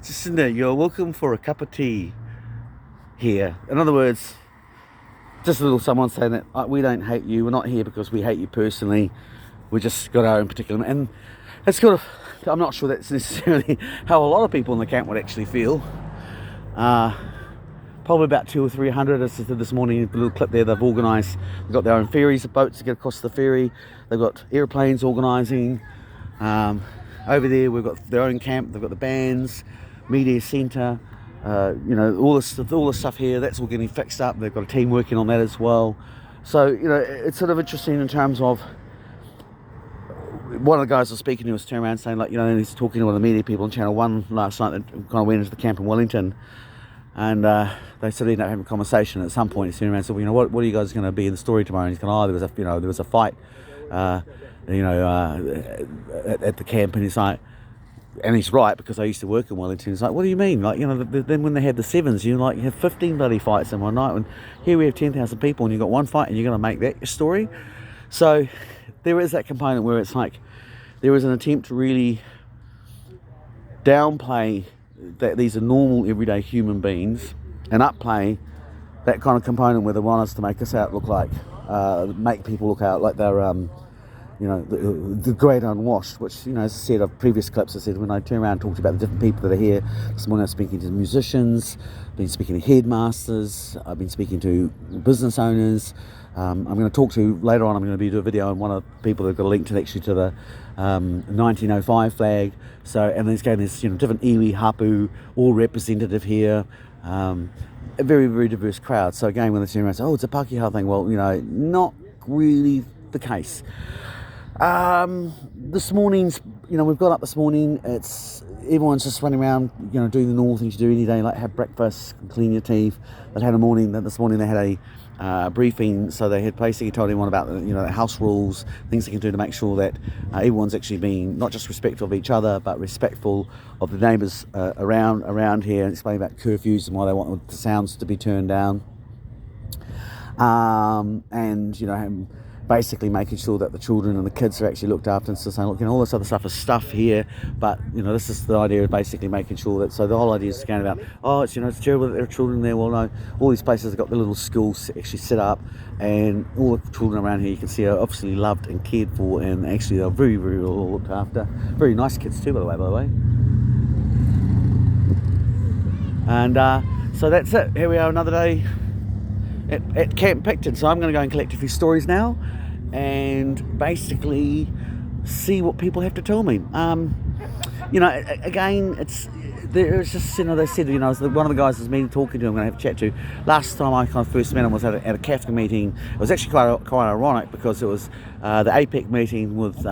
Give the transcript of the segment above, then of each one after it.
Just in there, you're welcome for a cup of tea here. In other words, just a little someone saying that we don't hate you, we're not here because we hate you personally, we just got our own particular. And it's kind of, I'm not sure that's necessarily how a lot of people in the camp would actually feel. Probably about 200 or 300, as I said this morning, the little clip there, they've organised, they've got their own ferries, boats to get across the ferry, they've got airplanes organising. Over there we've got their own camp, they've got the bands, media centre, all the stuff here, that's all getting fixed up. They've got a team working on that as well. So, it's sort of interesting in terms of, one of the guys I was speaking to was turning around saying, he's talking to one of the media people on Channel 1 last night that kind of went into the camp in Wellington, and they sort of ended up having a conversation. At some point he turned around and said, what are you guys going to be in the story tomorrow? And he's going, there was a fight at the camp. And he's like, and he's right, because I used to work in Wellington. He's like, what do you mean? Then when they have the sevens, you have 15 bloody fights in one night, and here we have 10,000 people and you've got one fight and you're going to make that your story. So there is that component where it's like there is an attempt to really downplay that these are normal everyday human beings and upplay that kind of component where they want us to make us out look like, make people look out like they're the great unwashed, which, as I said, of previous clips, I said when I turn around and talked about the different people that are here. This morning I was speaking to musicians, been speaking to headmasters, I've been speaking to business owners. I'm going to talk to, later on, I'm going to do a video on one of the people that got a link to actually to the 1905 flag. So, and there's different iwi, hapu, all representative here. A very, very diverse crowd. So again, when they turn around and say, it's a Pākehā thing, well, not really the case. This morning's, we've got up this morning, everyone's just running around, doing the normal things you do any day, like have breakfast, clean your teeth. This morning they had a briefing, so they had basically told everyone about the house rules, things they can do to make sure that everyone's actually being not just respectful of each other, but respectful of the neighbours around here, and explain about curfews and why they want the sounds to be turned down. Basically making sure that the children and the kids are actually looked after, and so saying, look, all this other stuff is stuff here, but this is the idea of basically making sure that, so the whole idea is going about, it's terrible that there are children there. Well, no, all these places have got the little schools actually set up, and all the children around here you can see are obviously loved and cared for, and actually they're very, very well looked after. Very nice kids too, by the way. And so that's it. Here we are, another day at Camp Picton. So I'm going to go and collect a few stories now and basically see what people have to tell me. Again, they said, one of the guys I was talking to, I'm going to have a chat to. Last time I kind of first met him was at a CAFTA meeting. It was actually quite ironic, because it was the APEC meeting with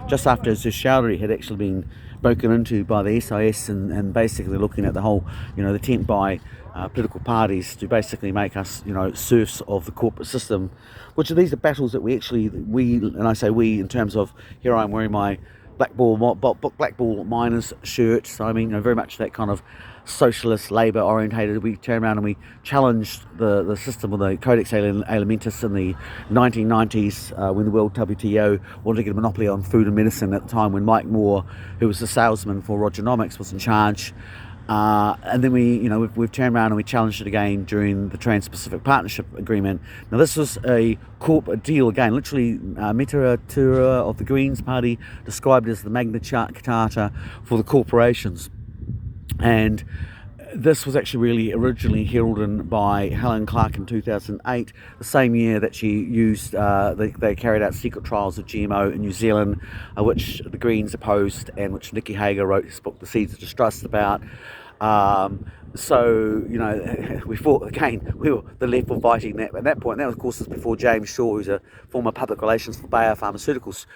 just after Zishauri had actually been broken into by the SIS, and basically looking at the whole, the attempt by political parties to basically make us, serfs of the corporate system, which these are battles that we, and I say we in terms of, here I am wearing my black ball miners shirt, so I mean, very much that kind of socialist, labour orientated. We turned around and we challenged the system of the Codex Alimentis in the 1990s, when the World WTO wanted to get a monopoly on food and medicine at the time, when Mike Moore, who was the salesman for Rogernomics, was in charge. And then we've turned around and we challenged it again during the Trans-Pacific Partnership Agreement. Now this was a corporate deal again, literally Mitra Tura of the Greens Party described it as the Magna Carta for the corporations. And this was actually really originally heralded by Helen Clark in 2008, the same year that she used, they carried out secret trials of GMO in New Zealand, which the Greens opposed, and which Nicky Hager wrote his book, The Seeds of Distrust, about. So, we fought again, the left were fighting that at that point. That, of course, was before James Shaw, who's a former public relations for Bayer Pharmaceuticals,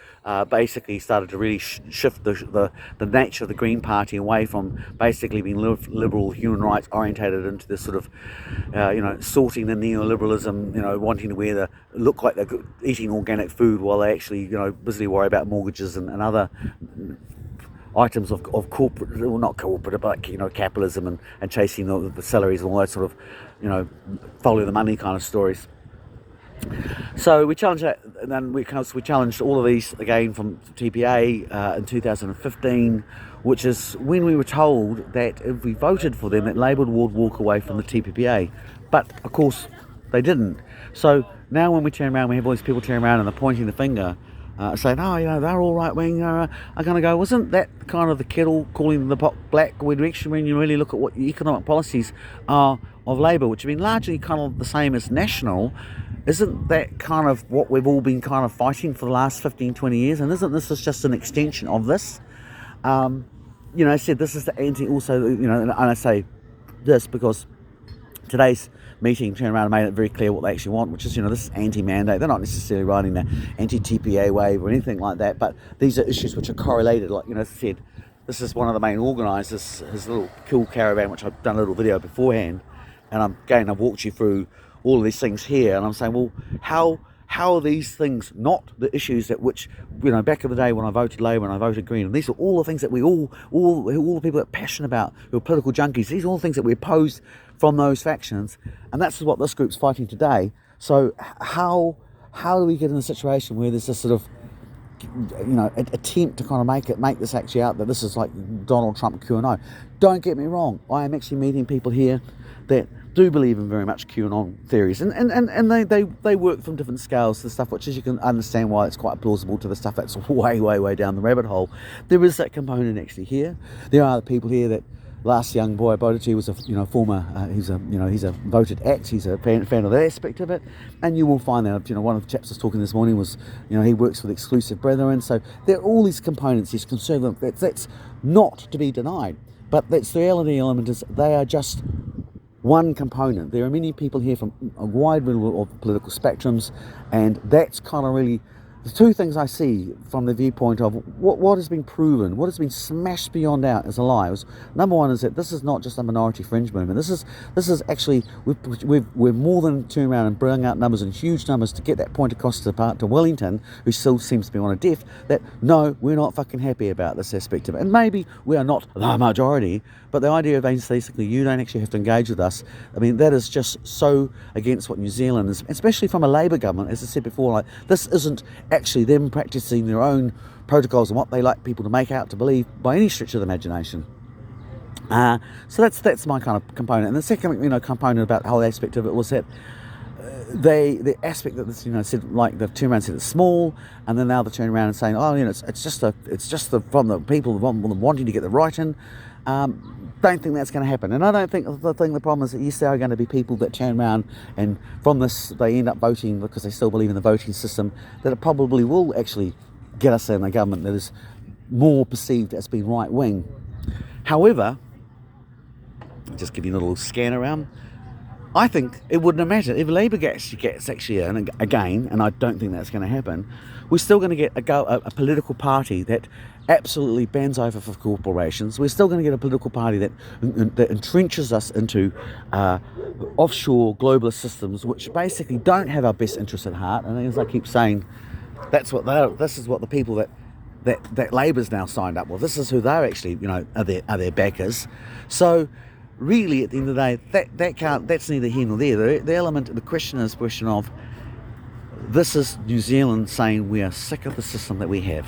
basically started to really shift the nature of the Green Party away from basically being liberal, human rights orientated, into this sort of, sorting the neoliberalism, wanting to look like they're eating organic food while they actually, busily worry about mortgages and other items of corporate, well, not corporate, but capitalism and chasing the salaries and all that sort of, follow the money kind of stories. So we challenged that, and then we challenged all of these again from TPA in 2015, which is when we were told that if we voted for them, that Labour would walk away from the TPPA. But of course, they didn't. So now when we turn around, we have all these people turning around and they're pointing the finger, saying, "Oh, they're all right wing." I'm going to go, wasn't that kind of the kettle calling the pot black direction when you really look at what the economic policies are of Labour, which have been largely kind of the same as National? Isn't that kind of what we've all been kind of fighting for the last 15, 20 years? And isn't this just an extension of this? I said this is the anti also, and I say this because today's meeting turned around and made it very clear what they actually want, which is, this is anti-mandate. They're not necessarily riding the anti-TPA wave or anything like that, but these are issues which are correlated. Like, as I said, this is one of the main organisers, his little cool caravan, which I've done a little video beforehand, and I've walked you through all of these things here, and I'm saying, well, how are these things not the issues that which, back in the day when I voted Labour and I voted Green, and these are all the things that we all the people that are passionate about, who are political junkies, these are all the things that we opposed from those factions, and that's what this group's fighting today. So how do we get in a situation where there's this sort of attempt to kind of make this actually out that this is like Donald Trump QAnon? Don't get me wrong, I am actually meeting people here that do believe in very much QAnon theories, and they work from different scales to the stuff, which, as you can understand, why it's quite plausible to the stuff that's way down the rabbit hole. There is that component actually here. There are the people here that last young boy I voted to was a former he's a voted act. He's a fan of that aspect of it, and you will find that one of the chaps I was talking this morning was he works with Exclusive Brethren. So there are all these components, these conservative, that's not to be denied, but that's the reality element is they are just one component. There are many people here from a wide range of political spectrums, and that's kind of really the two things I see from the viewpoint of what has been proven, what has been smashed beyond doubt as a lie. Number one is that this is not just a minority fringe movement. This is actually we're more than turning around and bringing out numbers and huge numbers to get that point across to Wellington, who still seems to be on a deaf, that no, we're not fucking happy about this aspect of it. And maybe we are not the majority, but the idea of basically you don't actually have to engage with us, I mean, that is just so against what New Zealand is, especially from a Labour government. As I said before, like, this isn't actually them practicing their own protocols and what they like people to make out to believe by any stretch of the imagination. So that's my kind of component. And the second component about the whole aspect of it was that the aspect that this said, like, they've turned around and said it's small, and then now they're turning around and saying, oh, it's just from the people wanting to get the right in. Don't think that's going to happen, and I don't think the problem is that yes, there are going to be people that turn around and from this they end up voting because they still believe in the voting system, that it probably will actually get us in a government that is more perceived as being right wing. However, I'll just give you a little scan around. I think it wouldn't have mattered if Labour gets actually in again, and I don't think that's going to happen. We're still going to get a political party that absolutely bends over for corporations. We're still going to get a political party that entrenches us into offshore globalist systems, which basically don't have our best interests at heart. And as I keep saying, this is what the people that Labour's now signed up with. This is who they're actually are their backers. So really, at the end of the day, that's neither here nor there. The question is of this is New Zealand saying we are sick of the system that we have.